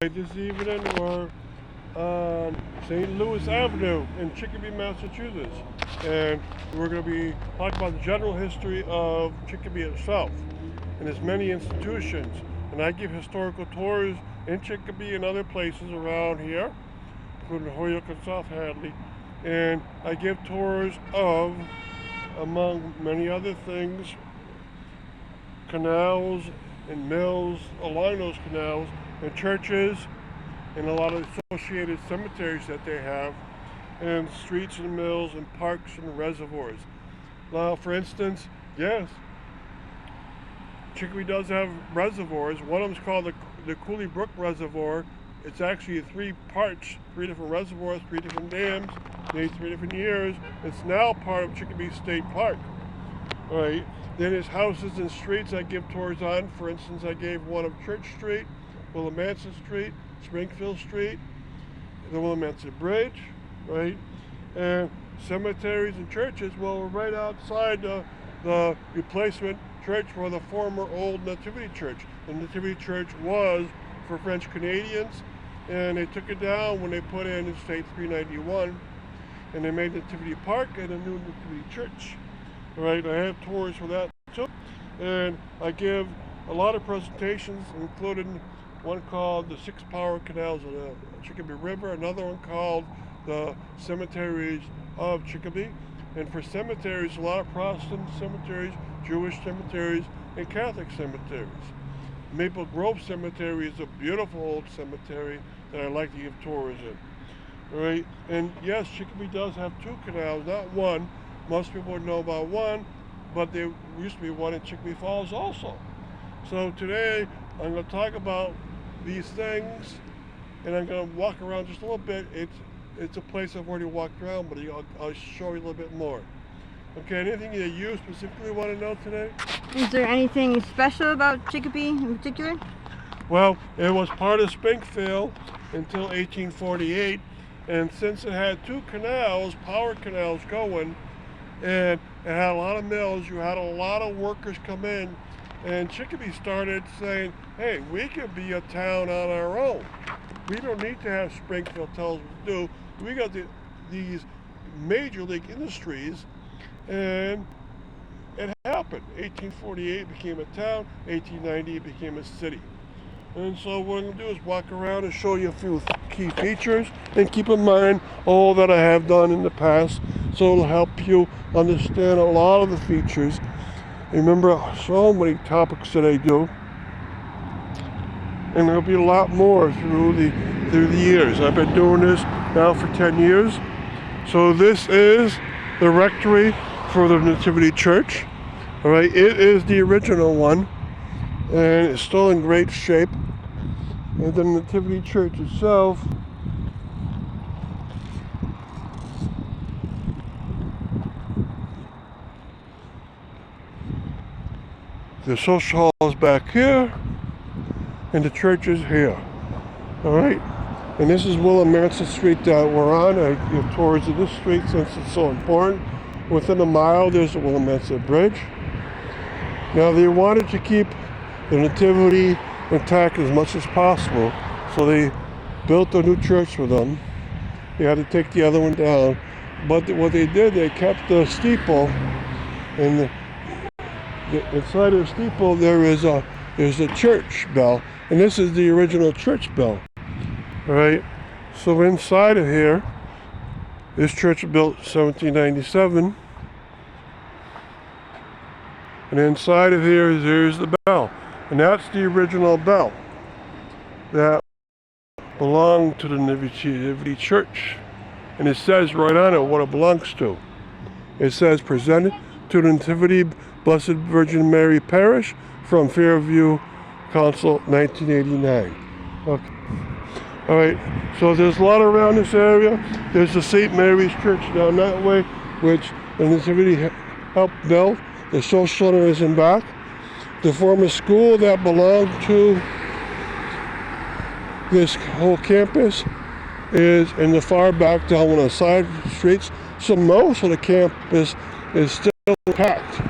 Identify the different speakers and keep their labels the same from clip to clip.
Speaker 1: This evening we're on St. Louis Avenue in Chicopee, Massachusetts, and we're going to be talking about the general history of Chicopee itself and its many institutions. And I give historical tours in Chicopee and other places around here, including Holyoke and South Hadley, and I give tours of, among many other things, canals and mills along those canals, and churches, and a lot of associated cemeteries that they have, and streets and mills and parks and reservoirs. Now, for instance, yes, Chicopee does have reservoirs. One of them is called the Cooley Brook Reservoir. It's actually three parts, three different reservoirs, three different dams, made 3 different years. It's now part of Chicopee State Park. All right. Then there's houses and streets I give tours on. For instance, I gave one of Church Street, Willimanson Street, Springfield Street, the Willimanson Bridge, right? And cemeteries and churches, well, we're right outside the replacement church for the former old Nativity Church. The Nativity Church was for French Canadians, and they took it down when they put in State 391, and they made Nativity Park and a new Nativity Church. All right, I have tours for that too, and I give a lot of presentations, including one called the 6 Power Canals of the Chicopee River, another one called the Cemeteries of Chicopee. And for cemeteries, a lot of Protestant cemeteries, Jewish cemeteries, and Catholic cemeteries. Maple Grove Cemetery is a beautiful old cemetery that I like to give tours in. All right, and yes, Chicopee does have 2 canals, not one. Most people would know about one, but there used to be one in Chicopee Falls also. So today, I'm going to talk about these things, and I'm going to walk around just a little bit. It's a place I've already walked around, but I'll show you a little bit more. Okay, anything that you specifically want to know today?
Speaker 2: Is there anything special about Chicopee in particular?
Speaker 1: Well, it was part of Springfield until 1848, and since it had 2 canals, power canals going, and it had a lot of mills, you had a lot of workers come in, and Chicopee started saying, hey, we could be a town on our own. We don't need to have Springfield tell us what to do. We got these major league industries, and it happened. 1848 became a town, 1890 it became a city. And so what I'm going to do is walk around and show you a few key features, and keep in mind all that I have done in the past, so it'll help you understand a lot of the features. Remember, so many topics that I do, and there'll be a lot more through the years. I've been doing this now for 10 years. So this is the rectory for the Nativity Church. All right, it is the original one, and it's still in great shape. And the Nativity Church itself the social hall is back here, and the church is here. All right, and this is Willimanson Street that we're on. I give tours of this street since it's so important. Within a mile, there's the Willimanson Bridge. Now, they wanted to keep the Nativity intact as much as possible, so they built a new church for them. They had to take the other one down, but what they did, they kept the steeple, and inside of the steeple there's a church bell, and this is the original church bell. All right, so inside of here, this church was built in 1797, and inside of here there's the bell, and that's the original bell that belonged to the Nativity Church, and it says right on it what it belongs to. It says presented to the Nativity Blessed Virgin Mary Parish from Fairview Council, 1989. Okay. All right, so there's a lot around this area. There's the St. Mary's Church down that way, which the Nativity helped build. The social center is in back. The former school that belonged to this whole campus is in the far back down one of the side streets. So most of the campus is still intact.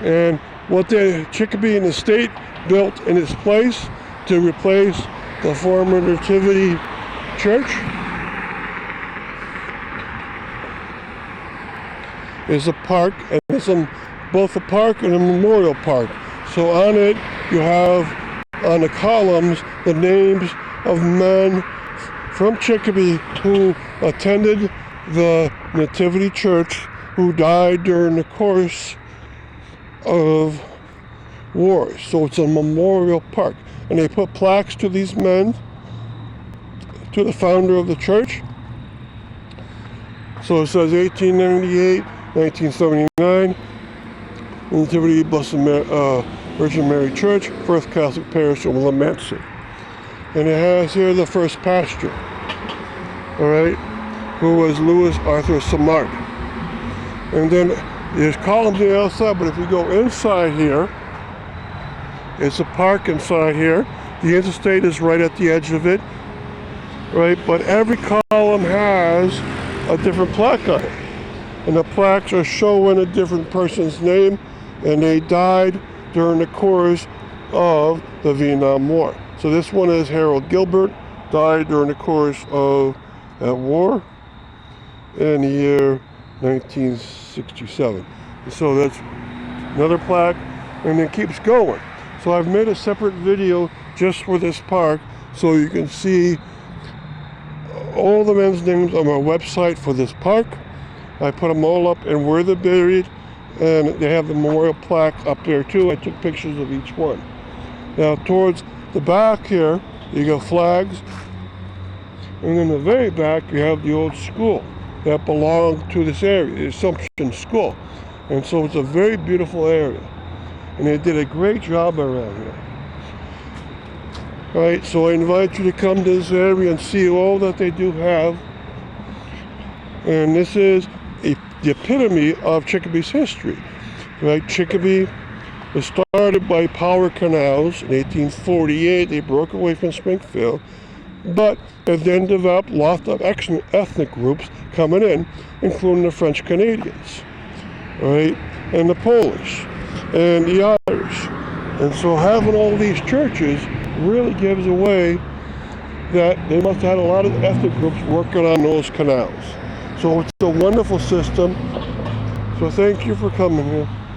Speaker 1: And what the Chicopee and the state built in its place to replace the former Nativity Church. Is a park, and it's both a park and a memorial park. So on it, you have on the columns the names of men from Chicopee who attended the Nativity Church who died during the course of wars. So it's a memorial park. And they put plaques to these men, to the founder of the church. So it says 1898, 1979, Nativity Blessed Virgin Mary Church, First Catholic Parish of Willimancy. And it has here the first pastor, all right, who was Louis Arthur Samart. And then there's columns on the outside, but if you go inside here, it's a park inside here. The interstate is right at the edge of it, right? But every column has a different plaque on it. And the plaques are showing a different person's name, and they died during the course of the Vietnam War. So this one is Harold Gilbert, died during the course of that war in the year 1967. And so that's another plaque, and it keeps going. So I've made a separate video just for this park so you can see all the men's names on my website for this park. I put them all up and where they're buried, and they have the memorial plaque up there too. I took pictures of each one. Now towards the back here, you got flags, and in the very back you have the old school that belonged to this area, the Assumption School. And so it's a very beautiful area, and they did a great job around here. All right, so I invite you to come to this area and see all that they do have. And this is the epitome of Chicopee's history. Right? Chicopee was started by power canals in 1848. They broke away from Springfield, but it then developed lots of ethnic groups coming in, including the French Canadians, right, and the Polish, and the Irish. And so having all these churches really gives away that they must have had a lot of ethnic groups working on those canals. So it's a wonderful system. So thank you for coming here.